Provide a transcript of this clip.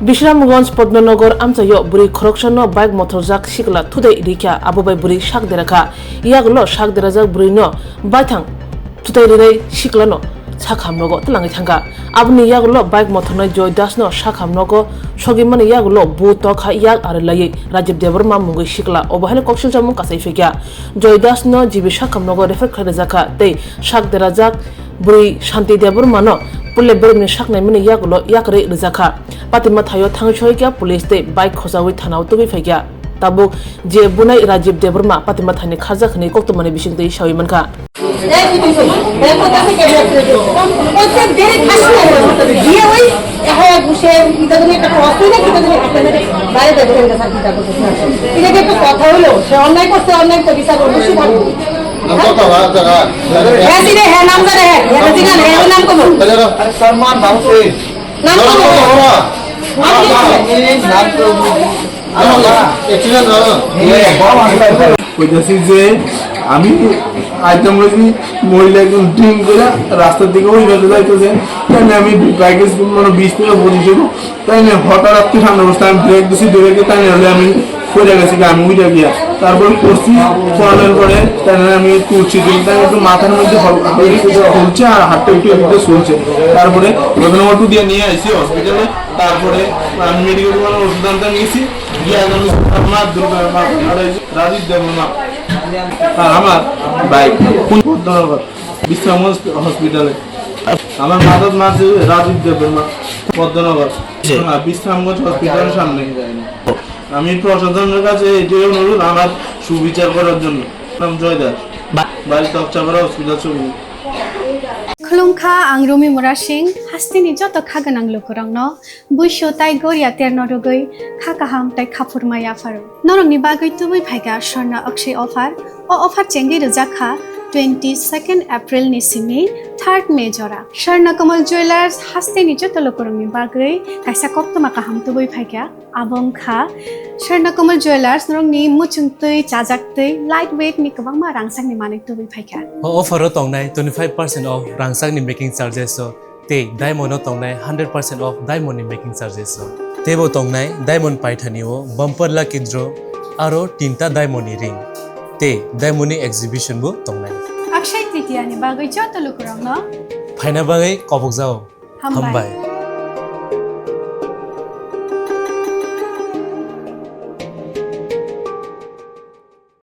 Bishramganj Padmannagar amchayo buri khorokshano bike motorjak sikla thudai rikya abobai buri shakderaka yaglo shakderajak buri no baithang thudai rirei siklano sakhamnogo tlangai thanga abni yaglo bike motornai Joy Das no sakhamnogo sogimani yaglo buto kha yag arlai Rajiv Devarma mungai sikla obahane koksil jamung kasai fekya Joy Das no jibi sakhamnogo refer kharejaka tei shakderajak buri Shanti Devarma no pulle berni saknai mini yaglo yakre rizaka Patima Thayo Thangchoikya police te bike khojawi thanau tubi faikya tabuk je bunai Rajiv Devarma Patima Thani khajakhni koktumani bisingtei shawi manka আমি item রয়েছি মহিলা একদম drink করে রাস্তার দিকে ওই বেঁধে যাইতেছে তাই আমি বাইকে মানে 20 থেকে 25 জন তাই হঠাৎ আপনি সামনে বসতে আমি ব্রেক দিচ্ছি ব্রেকে তাই হলে আমি পড়ে গেছি আমি উঠে গিয়া তারপরে করছি পড়ানোর পরে তাই আমি করছি তাই একটু মাথার মধ্যে চলছে আর হাতটা একটু একটু চলছে তারপরে প্রথম অটো দিয়ে নিয়ে আসছি হসপিটালে তারপরে আমি মেডিকেল ওষুধ আনতে নিয়েছি গিয়ে আমার রাজীব দেবনা আর আমার বাইক বিশ্রামগঞ্জ হসপিটালে আমার মাদক মাঝে রাজীব দেবনা পদ্মনগর বিশ্রামগঞ্জ হসপিটালের সামনে আমি প্রশাসনের কাছে এটাই অনুরোধ আমার সুবিচার করার জন্য নাম জয় দাস বাড়ি তকচাপাড়া হসপিটাল ছবি खुलुमखा आं रमि मुरा सिंह हास्तिनि जत खागोनां लोगोरांनो बुइसो ताइ गरिया तेरनो रुगै खाकाहाम ताइ खाफुरमाया फारो नरंनि बागै तुबै फाइगा स्वर्णा अक्षय अफार ओ अफार चेंगि रजाखा 22 एप्रिल नि सिमि 3 मे जरा स्वर्णा कमल ज्वेलर्स हास्तिनि जत लोगोरांनि बागै काइसा कप्तमा काहाम तुबै फाइगा आबंखा स्वर्णा कमल ज्वेलर्स नरंनि मुचुंतै चाजाक्तै लाइट वेट नि गोबांमा रांसांनि माने तुबै फाइगा अफार तंनाय 25% ऑफ रांसांनि मेकिंग चार्जेस ते डायमंड तंनाय 100% ऑफ डायमंड नि मेकिंग चार्जेस तेबो तंनाय डायमंड पाइथानिओ बम्पर लकी ड्र आरो तीनटा डायमंड नि रिंग ते डायमंड नि एक्जिबिशन बो तंनाय अक्षय तृतीया नि बागै जत लोगोरांनो फाइना बागै कबक जाओ हामबाय